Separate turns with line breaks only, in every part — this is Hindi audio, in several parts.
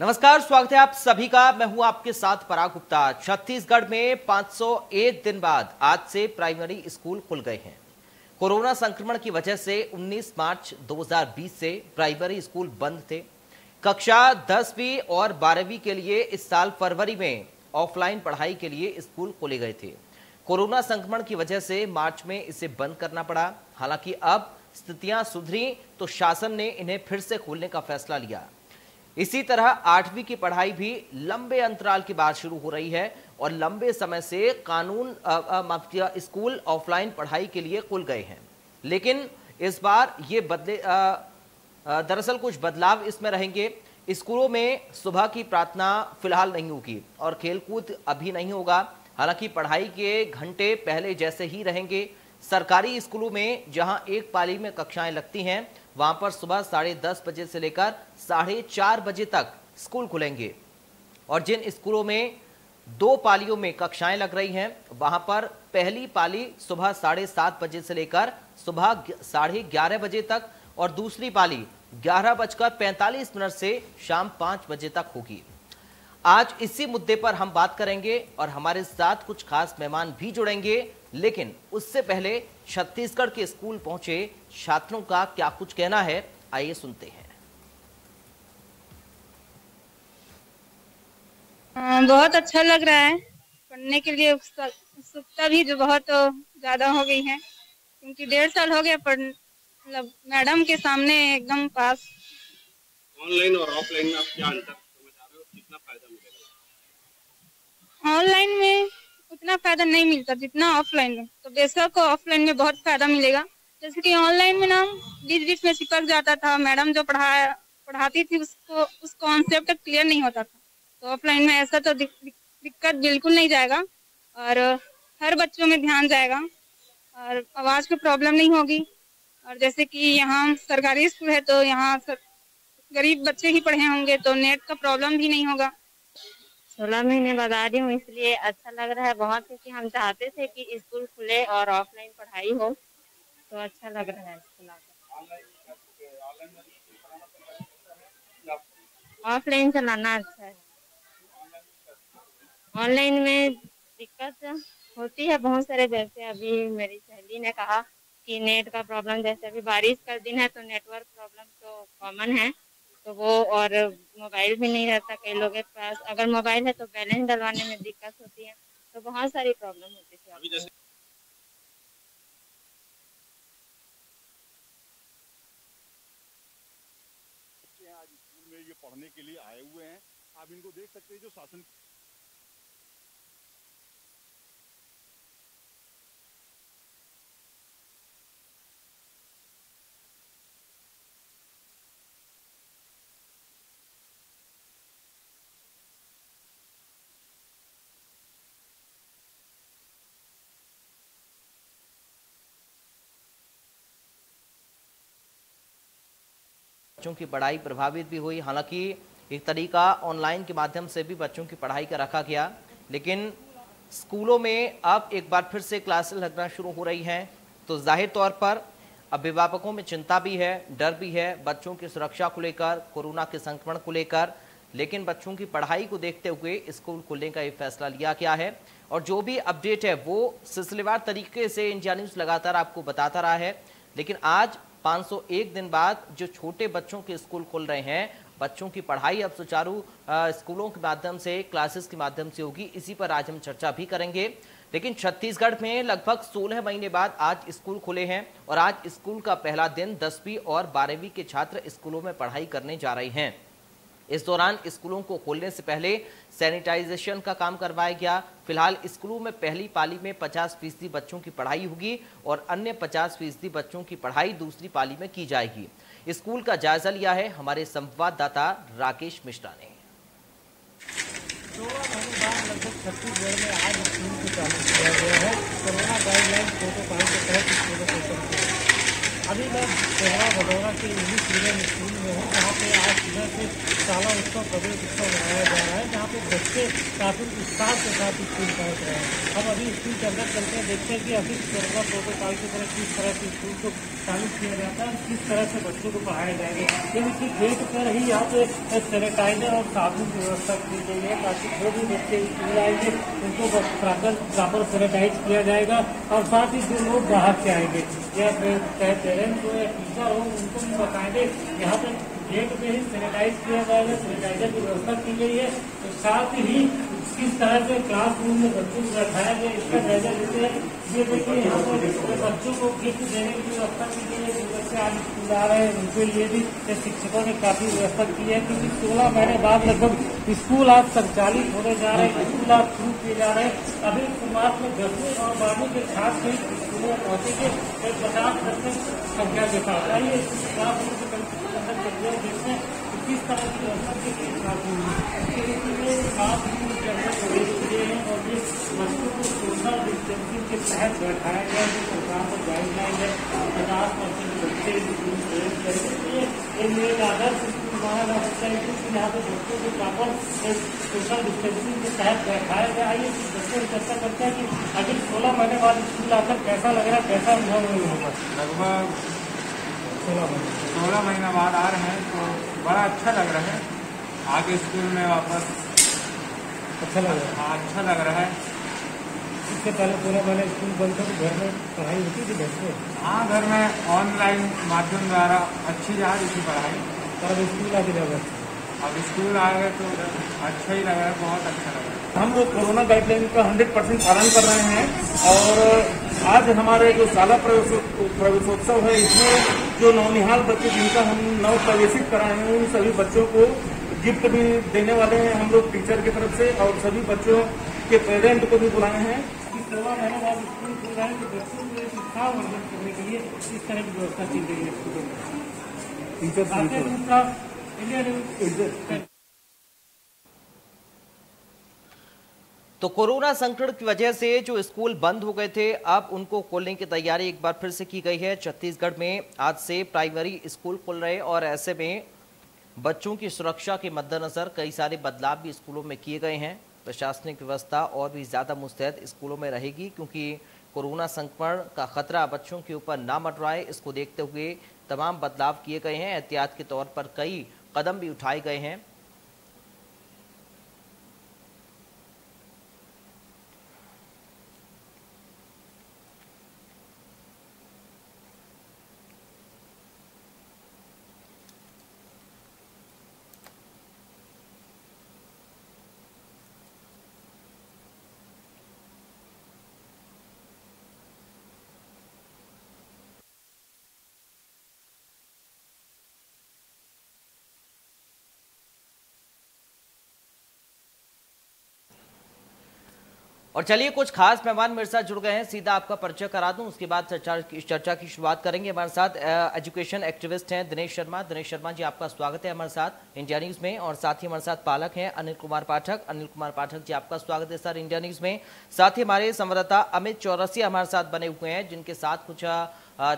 नमस्कार, स्वागत है आप सभी का। मैं हूं आपके साथ पराग गुप्ता। छत्तीसगढ़ में 501 दिन बाद आज से प्राइमरी स्कूल खुल गए हैं। कोरोना संक्रमण की वजह से 19 मार्च 2020 से प्राइमरी स्कूल बंद थे। कक्षा 10वीं और 12वीं के लिए इस साल फरवरी में ऑफलाइन पढ़ाई के लिए स्कूल खोले गए थे। कोरोना संक्रमण की वजह से मार्च में इसे बंद करना पड़ा। हालांकि अब स्थितियां सुधरी तो शासन ने इन्हें फिर से खोलने का फैसला लिया। इसी तरह 8वीं की पढ़ाई भी लंबे अंतराल के बाद शुरू हो रही है और लंबे समय से स्कूल ऑफलाइन पढ़ाई के लिए खुल गए हैं। लेकिन इस बार ये दरअसल कुछ बदलाव इसमें रहेंगे। स्कूलों में सुबह की प्रार्थना फिलहाल नहीं होगी और खेलकूद अभी नहीं होगा। हालांकि पढ़ाई के घंटे पहले जैसे ही रहेंगे। सरकारी स्कूलों में जहां एक पाली में कक्षाएं लगती हैं, वहां पर सुबह 10:30 बजे से लेकर 4:30 बजे तक स्कूल खुलेंगे और जिन स्कूलों में 2 पालियों में कक्षाएं लग रही हैं, वहां पर पहली पाली सुबह 7:30 बजे से लेकर सुबह 11:30 बजे तक और दूसरी पाली 11:45 से शाम 5 बजे तक होगी। आज इसी मुद्दे पर हम बात करेंगे और हमारे साथ कुछ खास मेहमान भी जुड़ेंगे। लेकिन उससे पहले छत्तीसगढ़ के स्कूल पहुंचे छात्रों का क्या कुछ कहना है, आइए सुनते हैं।
बहुत अच्छा लग रहा है। पढ़ने के लिए उत्सुकता भी जो बहुत ज्यादा हो गई है, क्योंकि 1.5 साल हो गया मतलब मैडम के सामने एकदम पास।
ऑनलाइन और ऑफलाइन में आप क्या अंतर समझ आ रहे हो, कितना फायदा मिलेगा?
ऑनलाइन में उतना फायदा नहीं मिलता जितना ऑफलाइन में। तो बेशक ऑफलाइन में बहुत फायदा मिलेगा। जैसे कि ऑनलाइन में ना बीच बीच में चिपक जाता था, मैडम जो पढ़ाती थी उसको उस कॉन्सेप्ट क्लियर नहीं होता था। तो ऑफलाइन में ऐसा तो दिक्कत बिल्कुल नहीं जाएगा और हर बच्चों में ध्यान जाएगा और आवाज की प्रॉब्लम नहीं होगी। और जैसे कि यहाँ सरकारी स्कूल है तो यहाँ गरीब बच्चे ही पढ़े होंगे तो नेट का प्रॉब्लम भी नहीं होगा।
16 महीने बाद आ रही हूँ, इसलिए अच्छा लग रहा है बहुत, क्योंकि हम चाहते थे कि स्कूल खुले और ऑफलाइन पढ़ाई हो, तो अच्छा लग रहा है स्कूल आकर। ऑफलाइन चलाना अच्छा है। ऑनलाइन में दिक्कत होती है बहुत सारे, जैसे अभी मेरी सहेली ने कहा कि नेट का प्रॉब्लम, जैसे अभी बारिश का दिन है तो नेटवर्क प्रॉब्लम तो कॉमन है, तो वो और मोबाइल भी नहीं रहता कई लोगों के पास। अगर मोबाइल है तो बैलेंस डलवाने में दिक्कत होती है, तो बहुत सारी प्रॉब्लम होती थी।
आज स्कूल में ये पढ़ने के लिए आए हुए हैं, आप इनको देख सकते हैं। जो शासन
बच्चों की पढ़ाई प्रभावित भी हुई। हालांकि एक तरीका ऑनलाइन के माध्यम से भी बच्चों की पढ़ाई का रखा गया, लेकिन स्कूलों में अब एक बार फिर से क्लासेस लगना शुरू हो रही हैं, तो जाहिर तौर पर अभिभावकों में चिंता भी है, डर भी है बच्चों की सुरक्षा को लेकर, कोरोना के संक्रमण को लेकर। लेकिन बच्चों की पढ़ाई को देखते हुए स्कूल खुलने का ये फैसला लिया गया है और जो भी अपडेट है वो सिलसिलेवार तरीके से इंडिया न्यूज़ लगातार आपको बताता रहा है। लेकिन आज 501 दिन बाद जो छोटे बच्चों के स्कूल खुल रहे हैं, बच्चों की पढ़ाई अब सुचारू स्कूलों के माध्यम से, क्लासेस के माध्यम से होगी। इसी पर आज हम चर्चा भी करेंगे। लेकिन छत्तीसगढ़ में लगभग 16 महीने बाद आज स्कूल खुले हैं और आज स्कूल का पहला दिन 10वीं और 12वीं के छात्र स्कूलों में पढ़ाई करने जा रहे हैं। इस दौरान स्कूलों को खोलने से पहले सैनिटाइजेशन का काम करवाया गया। फिलहाल स्कूलों में पहली पाली में 50% बच्चों की पढ़ाई होगी और अन्य 50% बच्चों की पढ़ाई दूसरी पाली में की जाएगी। स्कूल का जायजा लिया है हमारे संवाददाता राकेश मिश्रा ने।
16 महीने बाद लगभग छत्तीसगढ़ में आज स्कूल को चालू किया गया है। कोरोना गाइडलाइन प्रोटोकॉल के तहत स्कूलों को ओपन किया। अभी मैं कोहरा भदौरा के इंग्लिश मीडियम स्कूल में हूँ, जहाँ पे आज सुबह से शाला उत्सव प्रवेश उत्सव मनाया जा रहा है, जहाँ पे बच्चे काफी उत्साह के साथ स्कूल पहुँच रहे हैं। हम अभी स्कूल के अंदर चलते हैं, देखते हैं कि अभी कोरोना प्रोटोकॉल की तरह किस तरह से स्कूल को चालू किया जाता है, किस तरह से बच्चों को पढ़ाया जाएगा। क्योंकि गेट पर ही यहाँ पे सैनिटाइजर और साबुन की व्यवस्था की गई है, ताकि जो भी बच्चे स्कूल आएंगे उनको प्रॉपर सैनिटाइज किया जाएगा। और साथ ही जो लोग बाहर से आएंगे या चाहे पेरेंट्स हो या टीचर हो, उनको भी बताएंगे यहाँ पे गेट पे ही सैनिटाइज किया जाएगा, सैनिटाइजर की व्यवस्था की गई है। तो साथ ही किस तरह से क्लासरूम में बच्चों को बैठाया गया इसका जायजा लेते हैं। ये देखिए यहाँ पर बच्चों को गिफ्ट देने की व्यवस्था की गई है। जो बच्चे आज स्कूल आ रहे हैं उनके लिए भी शिक्षकों ने काफी व्यवस्था की है, क्योंकि 16 महीने बाद लगभग स्कूल आज संचालित होने जा रहे हैं, स्कूल आज शुरू किए जा रहे हैं। अभी शुरुआत में 10वीं और 12वीं के छात्र स्कूलों में पहुंचेंगे 50% संख्या के साथ। आइए क्लासरूम के अंदर देखते हैं किस तरह की व्यवस्था की गई प्रवेश किए हैं। और ये बच्चों को सोशल डिस्टेंसिंग के तहत बैठाया गया, जो सरकार का गाइडलाइन है 50% बच्चे स्कूल प्रवेश करेंगे। ये आदर्श स्कूल माना जा सकता है, क्योंकि यहाँ पे बच्चों को प्रॉपर सोशल डिस्टेंसिंग के तहत बैठाया गया। आइए बच्चों से चर्चा करते हैं कि अगर 16 महीने बाद स्कूल आकर कैसा लग रहा है, कैसा अनुभव होगा।
लगभग 16 महीना बाद आ रहे हैं तो बड़ा अच्छा लग रहा है। आगे स्कूल में वापस
अच्छा लग रहा है।
हाँ, अच्छा लग रहा है।
इससे पहले 16 महीने स्कूल बंद था तो घर में पढ़ाई होती थी घर से?
हाँ, घर में ऑनलाइन माध्यम द्वारा अच्छी जा रही थी पढ़ाई।
और स्कूल आके लगा,
अब स्कूल आ गए तो अच्छा ही लग रहा है, बहुत अच्छा लग रहा है।
हम लोग कोरोना गाइडलाइन का 100% पालन कर रहे हैं। और आज हमारे जो शाला प्रवेशोत्सव है, इसमें जो नौनिहाल बच्चे जिनका हम नव प्रवेशित कराए हैं, उन सभी बच्चों को गिफ्ट भी देने वाले हैं हम लोग टीचर की तरफ से। और सभी बच्चों के पेरेंट को भी बुलाए हैं।
16 महीने बाद स्कूल खुल रहे हैं तो बच्चों को एक उत्साह वर्धन करने के लिए इस तरह की व्यवस्था की गई है स्कूलों में। टीचर
तो कोरोना संकट की वजह से जो स्कूल बंद हो गए थे, अब उनको खोलने की तैयारी एक बार फिर से की गई है। छत्तीसगढ़ में आज से प्राइमरी स्कूल खुल रहे हैं और ऐसे में बच्चों की सुरक्षा के मद्देनजर कई सारे बदलाव भी स्कूलों में किए गए हैं। प्रशासनिक व्यवस्था और भी ज्यादा मुस्तैद स्कूलों में रहेगी, क्योंकि कोरोना संक्रमण का खतरा बच्चों के ऊपर ना मंडराए, इसको देखते हुए तमाम बदलाव किए गए हैं। एहतियात के तौर पर कई कदम भी उठाए गए हैं। और चलिए कुछ खास मेहमान मेरे साथ जुड़ गए हैं, सीधा आपका परिचय करा दूं, उसके बाद चर्चा की शुरुआत करेंगे। हमारे साथ एजुकेशन एक्टिविस्ट हैं दिनेश शर्मा। दिनेश शर्मा जी, आपका स्वागत है हमारे साथ इंडिया न्यूज में। और साथ ही हमारे साथ पालक हैं अनिल कुमार पाठक। अनिल कुमार पाठक जी, आपका स्वागत है सर इंडिया न्यूज में। साथ ही हमारे संवाददाता अमित चौरसिया हमारे साथ बने हुए हैं, जिनके साथ कुछ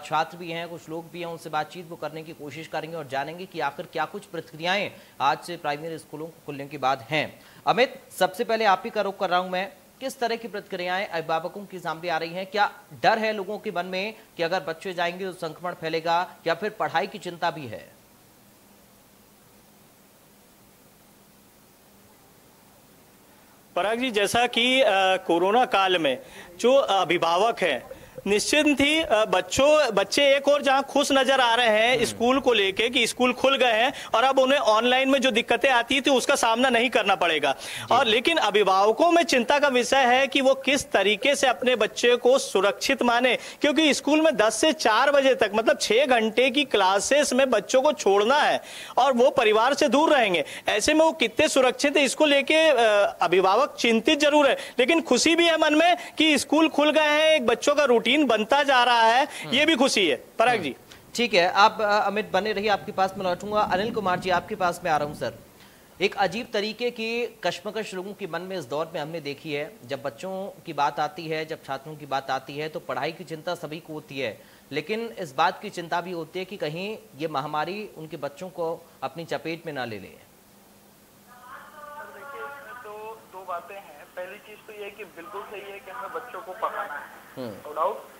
छात्र भी हैं, कुछ लोग भी हैं, उनसे बातचीत वो करने की कोशिश करेंगे और जानेंगे कि आखिर क्या कुछ प्रतिक्रियाएं आज से प्राइमरी स्कूलों को खुलने के बाद हैं। अमित, सबसे पहले आप ही का रुख कर रहा हूं मैं, किस तरह की प्रतिक्रियाएं अभिभावकों की सामने आ रही हैं? क्या डर है लोगों के मन में कि अगर बच्चे जाएंगे तो संक्रमण फैलेगा, या फिर पढ़ाई की चिंता भी है?
पराग जी, जैसा कि कोरोना काल में जो अभिभावक हैं, निश्चिंत ही बच्चे एक और जहां खुश नजर आ रहे हैं स्कूल को लेके कि स्कूल खुल गए हैं और अब उन्हें ऑनलाइन में जो दिक्कतें आती थी उसका सामना नहीं करना पड़ेगा। और लेकिन अभिभावकों में चिंता का विषय है कि वो किस तरीके से अपने बच्चे को सुरक्षित माने, क्योंकि स्कूल में 10 से 4 बजे तक मतलब 6 घंटे की क्लासेस में बच्चों को छोड़ना है और वो परिवार से दूर रहेंगे। ऐसे में वो कितने सुरक्षित है इसको लेके अभिभावक चिंतित जरूर है, लेकिन खुशी भी है मन में कि स्कूल खुल गए हैं, एक बच्चों का रूटीन बनता जा रहा है, ये भी खुशी है। पराग जी,
ठीक है, आप अमित बने रहिए, आपके पास मैं लौटूंगा। अनिल कुमार जी, आपके पास में आ रहा हूं सर। एक अजीब तरीके की कश्मकश लोगों के मन में इस दौर में हमने देखी है। जब बच्चों की बात आती है, जब छात्रों की बात आती है, तो पढ़ाई की चिंता सभी को होती है, लेकिन इस बात की चिंता भी होती है कि कहीं ये महामारी उनके बच्चों को अपनी चपेट में ना ले ले।
देखिए, इसमें तो दो बातें हैं। पहली चीज तो ये कि बिल्कुल सही है कि हमें बच्चों को पढ़ाना है, नो डाउट,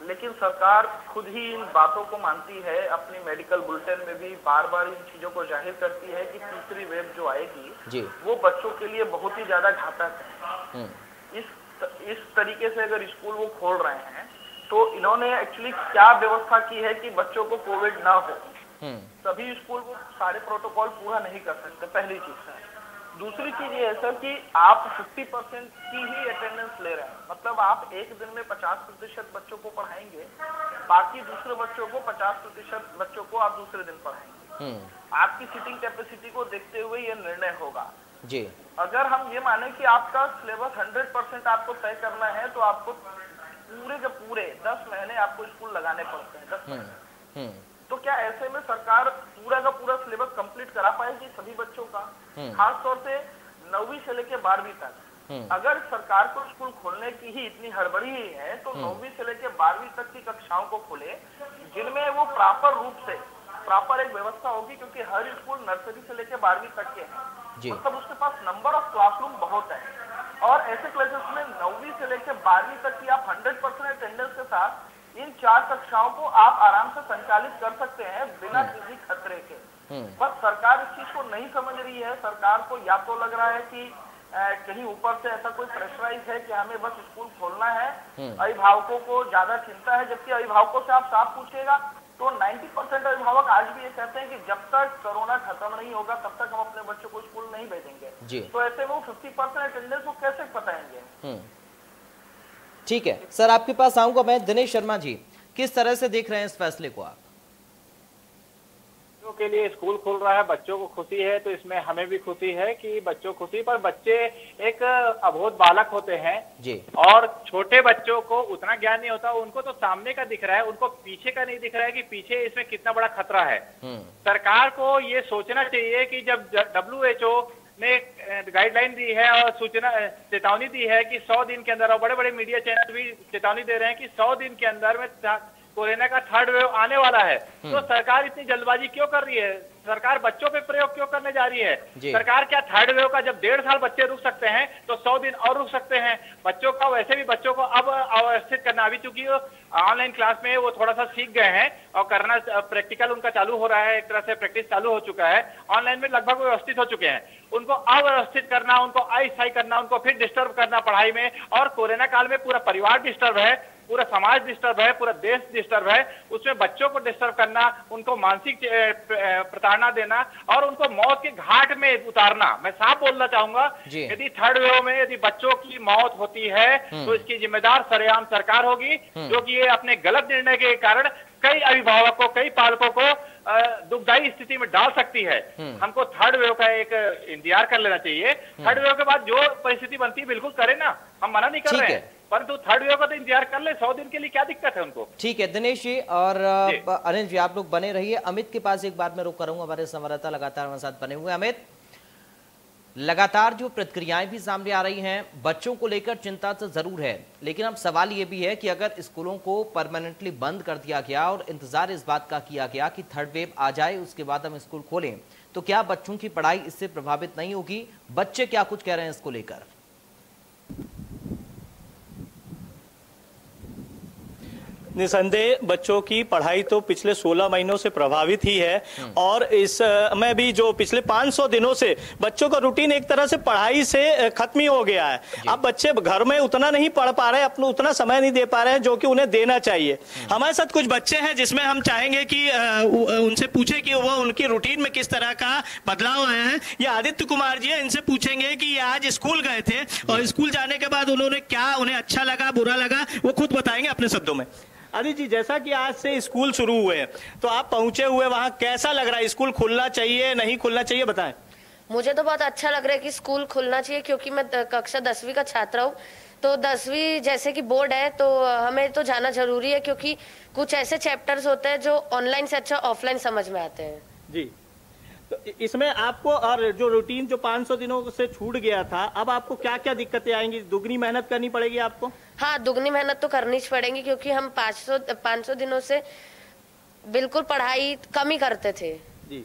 लेकिन सरकार खुद ही इन बातों को मानती है, अपनी मेडिकल बुलेटिन में भी बार बार इन चीजों को जाहिर करती है कि तीसरी वेव जो आएगी वो बच्चों के लिए बहुत ही ज्यादा घातक है। इस तरीके से अगर स्कूल वो खोल रहे हैं तो इन्होंने एक्चुअली क्या व्यवस्था की है कि बच्चों को कोविड ना हो। सभी स्कूल वो सारे प्रोटोकॉल पूरा नहीं कर सकते, पहली चीज है। दूसरी चीज ये है सर कि आप 50% की ही अटेंडेंस ले रहे हैं, मतलब आप एक दिन में 50% बच्चों को पढ़ाएंगे, बाकी दूसरे बच्चों को 50% बच्चों को आप दूसरे दिन पढ़ाएंगे। आपकी सीटिंग कैपेसिटी को देखते हुए ये निर्णय होगा जी। अगर हम ये माने कि आपका सिलेबस 100% आपको तय करना है तो आपको पूरे के पूरे 10 महीने आपको स्कूल लगाने पड़ते हैं, 10 महीने। तो क्या ऐसे में सरकार पूरा का पूरा सिलेबस कंप्लीट करा पाएगी सभी बच्चों का? खास तौर से 9वीं से लेकर 12वीं तक। अगर सरकार को स्कूल खोलने की ही इतनी हड़बड़ी ही है तो 9वीं से लेकर 12वीं तक की कक्षाओं को खोले, जिनमें वो प्रॉपर एक व्यवस्था होगी, क्योंकि हर स्कूल नर्सरी से लेकर 12वीं तक के हैं, मतलब उसके पास नंबर ऑफ क्लासरूम बहुत है। और ऐसे क्लासेस में 9वीं से लेकर 12वीं तक की आप 100% अटेंडेंस के साथ इन 4 कक्षाओं को आप आराम से संचालित कर सकते हैं बिना किसी खतरे के। बस सरकार इस चीज को नहीं समझ रही है। सरकार को या तो लग रहा है कि कहीं ऊपर से ऐसा कोई प्रेशराइज है कि हमें बस स्कूल खोलना है, अभिभावकों को ज्यादा चिंता है, जबकि अभिभावकों से आप साफ पूछिएगा तो 90% अभिभावक आज भी ये कहते हैं कि जब तक कोरोना खत्म नहीं होगा तब तक हम अपने बच्चों को स्कूल नहीं भेजेंगे। तो ऐसे वो 50% अटेंडेंस को कैसे बताएंगे?
ठीक है सर, आपके पास आऊंगा मैं। दिनेश शर्मा जी, किस तरह से देख रहे हैं इस फैसले को आप?
के लिए स्कूल खुल रहा है, बच्चों को खुशी है, तो इसमें हमें भी खुशी है कि बच्चों को खुशी। पर बच्चे एक अबोध बालक होते हैं जी, और छोटे बच्चों को उतना ज्ञान नहीं होता। उनको तो सामने का दिख रहा है, उनको पीछे का नहीं दिख रहा है कि पीछे इसमें कितना बड़ा खतरा है। सरकार को ये सोचना चाहिए कि जब WHO ने गाइडलाइन दी है और चेतावनी दी है कि 100 दिन के अंदर, और बड़े बड़े मीडिया चैनल भी चेतावनी दे रहे हैं कि 100 दिन के अंदर में कोरोना का 3rd वेव आने वाला है, तो सरकार इतनी जल्दबाजी क्यों कर रही है? सरकार बच्चों पे प्रयोग क्यों करने जा रही है? सरकार क्या 3rd वेव का, जब 1.5 साल बच्चे रुक सकते हैं तो 100 दिन और रुक सकते हैं बच्चों का। वैसे भी बच्चों को अब अवस्थित करना, अभी चूंकि ऑनलाइन क्लास में वो थोड़ा सा सीख गए हैं और करना, प्रैक्टिकल उनका चालू हो रहा है, एक तरह से प्रैक्टिस चालू हो चुका है, ऑनलाइन में लगभग व्यवस्थित हो चुके हैं। उनको अव्यवस्थित करना, उनको अस्थायी करना, उनको फिर डिस्टर्ब करना पढ़ाई में, और कोरोना काल में पूरा परिवार डिस्टर्ब है, पूरा समाज डिस्टर्ब है, पूरा देश डिस्टर्ब है, उसमें बच्चों को डिस्टर्ब करना, उनको मानसिक प्रताड़ना देना और उनको मौत के घाट में उतारना। मैं साफ बोलना चाहूंगा, यदि 3rd वेव में यदि बच्चों की मौत होती है तो इसकी जिम्मेदार सरेआम सरकार होगी, जो कि ये अपने गलत निर्णय के कारण कई अभिभावकों, कई पालकों को दुखदायी स्थिति में डाल सकती है। हमको 3rd वेव का एक इंतजार कर लेना चाहिए। 3rd वेव के बाद जो परिस्थिति बनती है बिल्कुल करे ना, हम मना नहीं कर रहे हैं, परंतु 3rd वेव का तो इंतजार कर ले, 100 दिन के लिए क्या दिक्कत है उनको? ठीक
है दिनेश जी और अनिल जी, आप लोग बने रहिए। अमित के पास एक बात मैं रुक करूंगा, हमारे संवाददाता लगातार हमारे साथ बने हुए। अमित, लगातार जो प्रतिक्रियाएं भी सामने आ रही हैं, बच्चों को लेकर चिंता तो जरूर है, लेकिन अब सवाल ये भी है कि अगर स्कूलों को परमानेंटली बंद कर दिया गया और इंतजार इस बात का किया गया कि 3rd वेव आ जाए उसके बाद हम स्कूल खोलें, तो क्या बच्चों की पढ़ाई इससे प्रभावित नहीं होगी? बच्चे क्या कुछ कह रहे हैं इसको लेकर?
निसंदेह बच्चों की पढ़ाई तो पिछले 16 महीनों से प्रभावित ही है, और इस में भी जो पिछले 500 दिनों से बच्चों का रूटीन एक तरह से पढ़ाई से खत्म ही हो गया है। अब बच्चे घर में उतना नहीं पढ़ पा रहे, अपना उतना समय नहीं दे पा रहे हैं जो कि उन्हें देना चाहिए। हमारे साथ कुछ बच्चे हैं जिसमें हम चाहेंगे कि उनसे पूछे कि वो उनकी रूटीन में किस तरह का बदलाव आया है। ये आदित्य कुमार जी है, इनसे पूछेंगे कि ये आज स्कूल गए थे और स्कूल जाने के बाद उन्होंने क्या, उन्हें अच्छा लगा, बुरा लगा, वो खुद बताएंगे अपने शब्दों में। आदित्य जी, जैसा कि आज से स्कूल शुरू हुए तो आप पहुंचे हुए वहां, कैसा लग रहा है? स्कूल खुलना चाहिए, नहीं खुलना चाहिए, बताएं।
मुझे तो बहुत अच्छा लग रहा है कि स्कूल खुलना चाहिए, क्योंकि मैं कक्षा 10वीं का छात्र हूँ। तो 10वीं जैसे कि बोर्ड है तो हमें तो जाना जरूरी है, क्योंकि कुछ ऐसे चैप्टर्स होते हैं जो ऑनलाइन से अच्छा ऑफलाइन समझ में आते हैं।
जी, तो इसमें आपको और जो रूटीन जो 500 दिनों से छूट गया था, अब आपको क्या क्या दिक्कतें आएंगी? दुगनी मेहनत करनी पड़ेगी आपको?
हाँ, दुगनी मेहनत तो करनी पड़ेगी, क्योंकि हम 500 दिनों से बिल्कुल पढ़ाई कम ही करते थे
जी।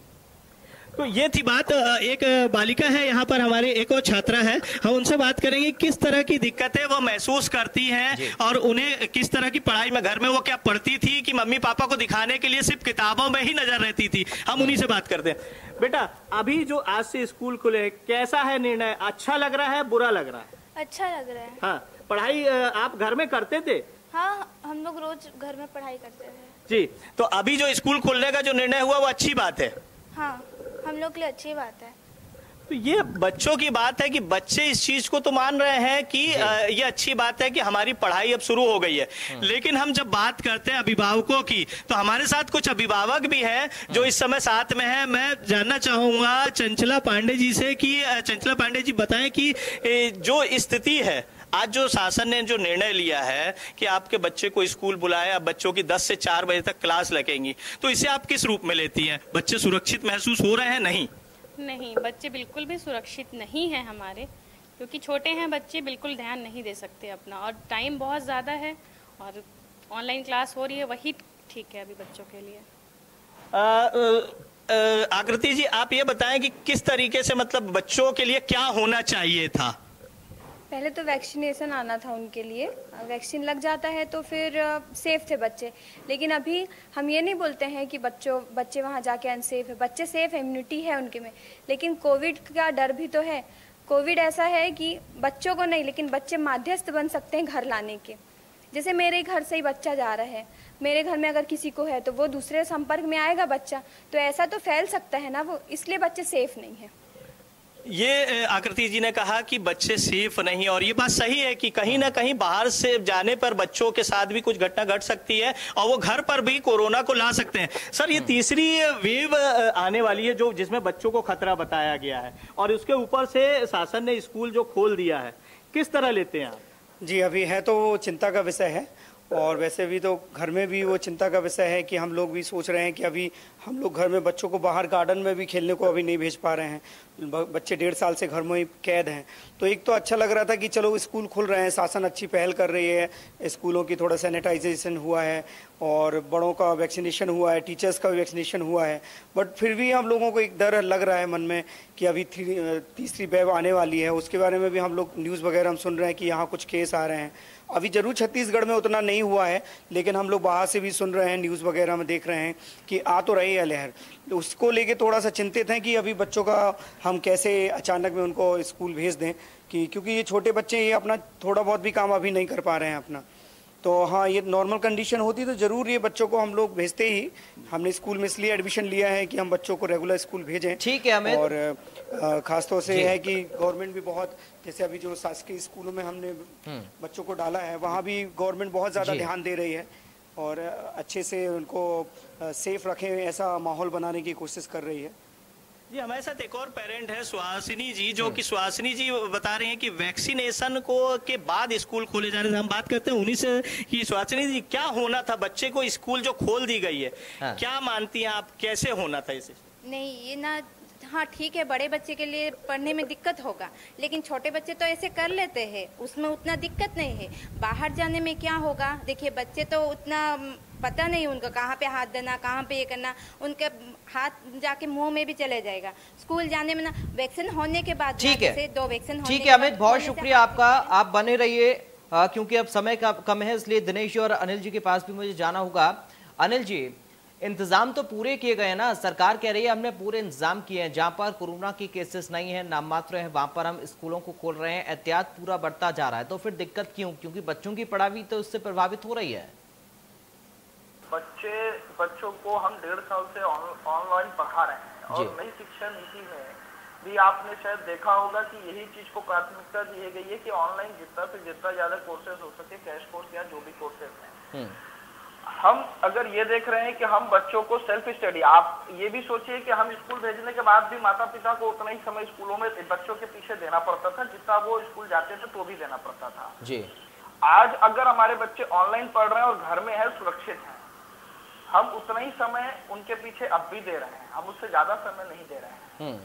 तो ये थी बात। एक बालिका है यहाँ पर, हमारे एक और छात्रा है, हम उनसे बात करेंगे किस तरह की दिक्कतें वो महसूस करती हैं और उन्हें किस तरह की पढ़ाई में, घर में वो क्या पढ़ती थी कि मम्मी पापा को दिखाने के लिए सिर्फ किताबों में ही नजर रहती थी। हम उन्हीं से बात करते हैं। बेटा, अभी जो आज से स्कूल खुले, कैसा है निर्णय? अच्छा लग रहा है, बुरा लग रहा है?
अच्छा लग रहा है।
हाँ, पढ़ाई आप घर में करते थे?
हाँ, हम लोग रोज घर में पढ़ाई करते थे
जी। तो अभी जो स्कूल खोलने का जो निर्णय हुआ वो अच्छी बात है?
हाँ, हम लोग के लिए अच्छी बात है।
तो ये बच्चों की बात है कि बच्चे इस चीज को तो मान रहे हैं कि ये अच्छी बात है कि हमारी पढ़ाई अब शुरू हो गई है, लेकिन हम जब बात करते हैं अभिभावकों की, तो हमारे साथ कुछ अभिभावक भी हैं जो इस समय साथ में हैं। मैं जानना चाहूंगा चंचला पांडे जी से कि चंचला पांडे जी बताएं कि जो स्थिति है, आज जो शासन ने जो निर्णय लिया है कि आपके बच्चे को स्कूल बुलाए, अब बच्चों की 10 से 4 बजे तक क्लास लगेंगी, तो इसे आप किस रूप में लेती हैं? बच्चे सुरक्षित महसूस हो रहे हैं?
नहीं, बच्चे बिल्कुल भी सुरक्षित नहीं है हमारे, क्योंकि छोटे हैं बच्चे, बिल्कुल ध्यान नहीं दे सकते अपना, और टाइम बहुत ज़्यादा है और ऑनलाइन क्लास हो रही है, वही ठीक है अभी बच्चों के लिए।
आकृति जी, आप ये बताएं कि किस तरीके से, मतलब बच्चों के लिए क्या होना चाहिए था?
पहले तो वैक्सीनेशन आना था उनके लिए, वैक्सीन लग जाता है तो फिर सेफ थे बच्चे। लेकिन अभी हम ये नहीं बोलते हैं कि बच्चे वहाँ जाके अनसेफ है, बच्चे सेफ है, इम्यूनिटी है उनके में, लेकिन कोविड का डर भी तो है। कोविड ऐसा है कि बच्चों को नहीं, लेकिन बच्चे माध्यस्थ बन सकते हैं घर लाने के। जैसे मेरे घर से ही बच्चा जा रहा है, मेरे घर में अगर किसी को है तो वो दूसरे संपर्क में आएगा बच्चा, तो ऐसा तो फैल सकता है ना वो, इसलिए बच्चे सेफ नहीं है।
ये आकृति जी ने कहा कि बच्चे सेफ नहीं, और ये बात सही है कि कहीं ना कहीं बाहर से जाने पर बच्चों के साथ भी कुछ घटना घट सकती है और वो घर पर भी कोरोना को ला सकते हैं। सर, ये तीसरी वेव आने वाली है जो जिसमें बच्चों को खतरा बताया गया है, और उसके ऊपर से शासन ने स्कूल जो खोल दिया है, किस तरह लेते हैं आप?
जी, अभी है तो चिंता का विषय है, और वैसे भी तो घर में भी वो चिंता का विषय है कि हम लोग भी सोच रहे हैं कि अभी हम लोग घर में बच्चों को बाहर गार्डन में भी खेलने को अभी नहीं भेज पा रहे हैं। बच्चे 1.5 साल से घर में ही कैद हैं। तो एक तो अच्छा लग रहा था कि चलो स्कूल खुल रहे हैं, शासन अच्छी पहल कर रही है, स्कूलों की थोड़ा सैनिटाइजेशन हुआ है और बड़ों का वैक्सीनेशन हुआ है, टीचर्स का भी वैक्सीनेशन हुआ है। बट फिर भी हम लोगों को एक डर लग रहा है मन में कि अभी तीसरी वेव आने वाली है। उसके बारे में भी हम लोग न्यूज़ वगैरह हम सुन रहे हैं कि यहाँ कुछ केस आ रहे हैं। अभी जरूर छत्तीसगढ़ में उतना नहीं हुआ है, लेकिन हम लोग बाहर से भी सुन रहे हैं, न्यूज़ वगैरह में देख रहे हैं कि आ तो रही है लहर। उसको लेके थोड़ा सा चिंतित हैं कि अभी बच्चों का हम कैसे अचानक में उनको स्कूल भेज दें, कि क्योंकि ये छोटे बच्चे ये अपना थोड़ा बहुत भी काम अभी नहीं कर पा रहे हैं अपना। तो हाँ, ये नॉर्मल कंडीशन होती तो जरूर ये बच्चों को हम लोग भेजते ही। हमने स्कूल में इसलिए एडमिशन लिया है कि हम बच्चों को रेगुलर स्कूल भेजें।
ठीक है अमित।
और खासतौर से है कि गवर्नमेंट भी बहुत, जैसे अभी जो शासकीय स्कूलों में हमने बच्चों को डाला है, वहाँ भी गवर्नमेंट बहुत ज़्यादा ध्यान दे रही है और अच्छे से उनको सेफ रखें, ऐसा माहौल बनाने की कोशिश कर रही है।
जी, हमारे साथ एक और पेरेंट है सुहासिनी जी, जो कि सुहासिनी जी बता रही हैं कि वैक्सीनेशन को के बाद स्कूल खोले जाने से हम बात करते हैं उन्हीं से कि सुहासिनी जी, क्या होना था? बच्चे को स्कूल जो खोल दी गई है, क्या मानती हैं आप, कैसे होना था इसे?
नहीं, ये ना, हाँ ठीक है, बड़े बच्चे के लिए पढ़ने में दिक्कत होगा, लेकिन छोटे बच्चे तो ऐसे कर लेते हैं, उसमें उतना दिक्कत नहीं है। बाहर जाने में क्या होगा, देखिए बच्चे तो उतना पता नहीं उनको कहाँ पे हाथ देना, कहाँ पे ये करना, उनके हाथ जाके मुंह में भी चले जाएगा। स्कूल जाने में ना, वैक्सीन होने के बाद,
ठीक है,
2 वैक्सीन होने
ठीक है अमित, बहुत शुक्रिया आपका, आप बने रहिए क्योंकि अब समय कम है, इसलिए दिनेश जी और अनिल जी के पास भी मुझे जाना होगा। अनिल जी, इंतजाम तो पूरे किए गए ना? सरकार कह रही है हमने पूरे इंतजाम किए हैं, जहां पर कोरोना की केसेस नहीं है, नाम मात्र है, वहां पर हम स्कूलों को खोल रहे हैं, एहतियात पूरा बढ़ता जा रहा है, तो फिर दिक्कत क्यों? क्योंकि बच्चों की पढ़ाई तो उससे प्रभावित हो रही है।
बच्चों को हम 1.5 साल से ऑनलाइन पढ़ा रहे हैं, और नई शिक्षा नीति में भी आपने शायद देखा होगा कि यही चीज को प्राथमिकता दी गई है कि ऑनलाइन जितना से जितना ज्यादा कोर्सेज हो सके, कैश कोर्स या जो भी कोर्सेज हैं, हम अगर ये देख रहे हैं कि हम बच्चों को सेल्फ स्टडी, आप ये भी सोचिए कि हम स्कूल भेजने के बाद भी माता पिता को उतना ही समय स्कूलों में बच्चों के पीछे देना पड़ता था जितना वो स्कूल जाते थे तो भी देना पड़ता था जी। आज अगर हमारे बच्चे ऑनलाइन पढ़ रहे हैं और घर में है, सुरक्षित हैं, हम उतना ही समय उनके पीछे अब भी दे रहे हैं, हम उससे ज्यादा समय नहीं दे रहे हैं।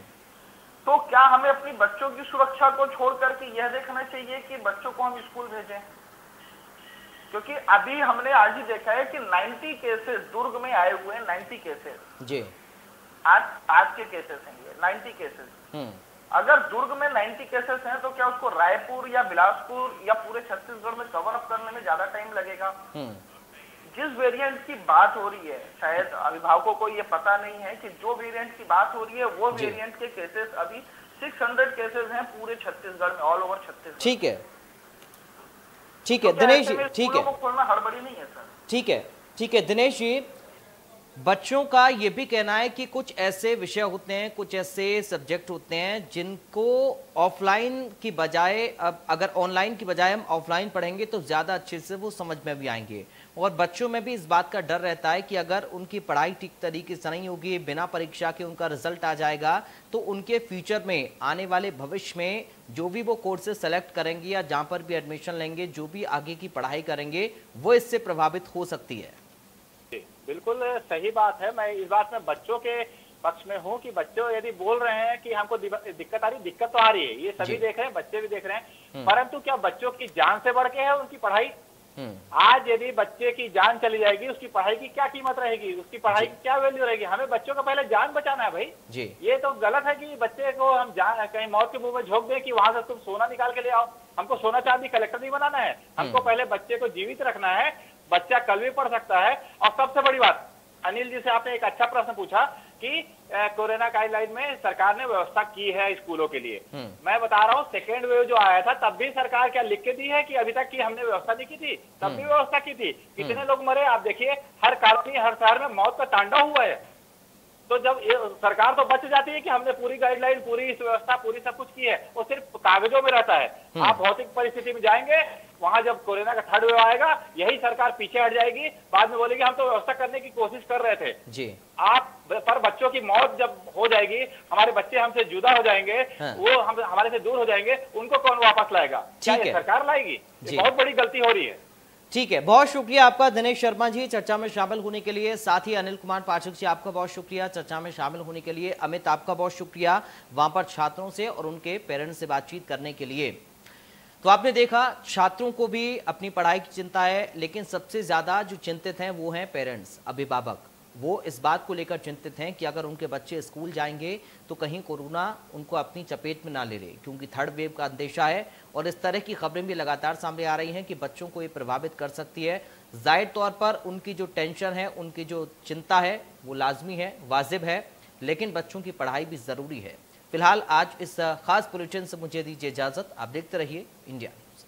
तो क्या हमें अपनी बच्चों की सुरक्षा को छोड़ करके यह देखना चाहिए कि बच्चों को हम स्कूल भेजें? क्योंकि अभी हमने आज ही देखा है कि 90 केसेस दुर्ग में आए हुए हैं, 90 केसेस
जी,
आज के केसेस हैं ये 90 केसेस। अगर दुर्ग में 90 केसेस हैं तो क्या उसको रायपुर या बिलासपुर या पूरे छत्तीसगढ़ में कवर अप करने में ज्यादा टाइम लगेगा? जिस वेरिएंट की बात हो रही है, शायद अभिभावकों को ये पता नहीं है कि जो वेरिएंट की बात हो रही है वो वेरिएंट के केसेस अभी 600 केसेस हैं पूरे छत्तीसगढ़ में, ऑल ओवर छत्तीसगढ़।
ठीक है, ठीक है दिनेश जी, ठीक है,
खोलना हड़बड़ी नहीं है सर।
ठीक है, ठीक है दिनेश जी। बच्चों का ये भी कहना है कि कुछ ऐसे विषय होते हैं, कुछ ऐसे सब्जेक्ट होते हैं जिनको ऑफलाइन की बजाय, अब अगर ऑनलाइन की बजाय हम ऑफलाइन पढ़ेंगे तो ज़्यादा अच्छे से वो समझ में भी आएंगे। और बच्चों में भी इस बात का डर रहता है कि अगर उनकी पढ़ाई ठीक तरीके से नहीं होगी, बिना परीक्षा के उनका रिजल्ट आ जाएगा, तो उनके फ्यूचर में आने वाले भविष्य में जो भी वो कोर्सेज सेलेक्ट करेंगे या जहाँ पर भी एडमिशन लेंगे, जो भी आगे की पढ़ाई करेंगे, वो इससे प्रभावित हो सकती है।
बिल्कुल सही बात है। मैं इस बात में बच्चों के पक्ष में हूँ कि बच्चों यदि बोल रहे हैं कि हमको दिक्कत आ रही, दिक्कत तो आ रही है, ये सभी देख रहे हैं, बच्चे भी देख रहे हैं, परंतु क्या बच्चों की जान से बढ़ के है उनकी पढ़ाई? आज यदि बच्चे की जान चली जाएगी, उसकी पढ़ाई की क्या कीमत रहेगी, उसकी पढ़ाई की क्या वैल्यू रहेगी? हमें बच्चों का पहले जान बचाना है भाई
जी।
ये तो गलत है कि बच्चे को हम जान कहीं मौत के मुंह में झोंक दें कि वहां से तुम सोना निकाल के ले आओ। हमको सोना चांदी कलेक्टर नहीं बनाना है, हमको पहले बच्चे को जीवित रखना है। बच्चा कल भी पढ़ सकता है। और सबसे बड़ी बात, अनिल जी से आपने एक अच्छा प्रश्न पूछा कि कोरोना गाइडलाइन में सरकार ने व्यवस्था की है स्कूलों के लिए। मैं बता रहा हूँ, सेकेंड वेव जो आया था तब भी सरकार क्या लिख के दी है कि अभी तक की हमने व्यवस्था नहीं की थी? तब भी व्यवस्था की थी। कितने लोग मरे आप देखिए, हर कॉलोनी हर शहर में मौत का तांडव हुआ है। तो जब सरकार तो बच जाती है कि हमने पूरी गाइडलाइन, पूरी इस व्यवस्था, पूरी सब कुछ की है, वो सिर्फ कागजों में रहता है। आप भौतिक परिस्थिति में जाएंगे, वहां जब कोरोना का थर्ड वेव आएगा, यही सरकार पीछे हट जाएगी, बाद में बोलेगी हम तो व्यवस्था करने की कोशिश कर रहे थे
जी।
आप पर बच्चों की मौत जब हो जाएगी, हमारे बच्चे हमसे जुदा हो जाएंगे, वो हम हमारे से दूर हो जाएंगे, उनको कौन वापस लाएगा? क्या ये सरकार लाएगी? बहुत बड़ी गलती हो रही है।
ठीक है, बहुत शुक्रिया आपका दिनेश शर्मा जी चर्चा में शामिल होने के लिए। साथ ही अनिल कुमार पाठक जी आपका बहुत शुक्रिया चर्चा में शामिल होने के लिए। अमित आपका बहुत शुक्रिया वहां पर छात्रों से और उनके पेरेंट्स से बातचीत करने के लिए। तो आपने देखा, छात्रों को भी अपनी पढ़ाई की चिंता है, लेकिन सबसे ज्यादा जो चिंतित हैं वो हैं पेरेंट्स, अभिभावक। वो इस बात को लेकर चिंतित हैं कि अगर उनके बच्चे स्कूल जाएंगे तो कहीं कोरोना उनको अपनी चपेट में ना ले ले, क्योंकि थर्ड वेव का अंदेशा है। और इस तरह की खबरें भी लगातार सामने आ रही हैं कि बच्चों को ये प्रभावित कर सकती है। जाहिर तौर पर उनकी जो टेंशन है, उनकी जो चिंता है, वो लाजमी है, वाजिब है, लेकिन बच्चों की पढ़ाई भी ज़रूरी है। फिलहाल आज इस खास बुलेटिन से मुझे दीजिए इजाज़त। आप देखते रहिए इंडिया न्यूज़।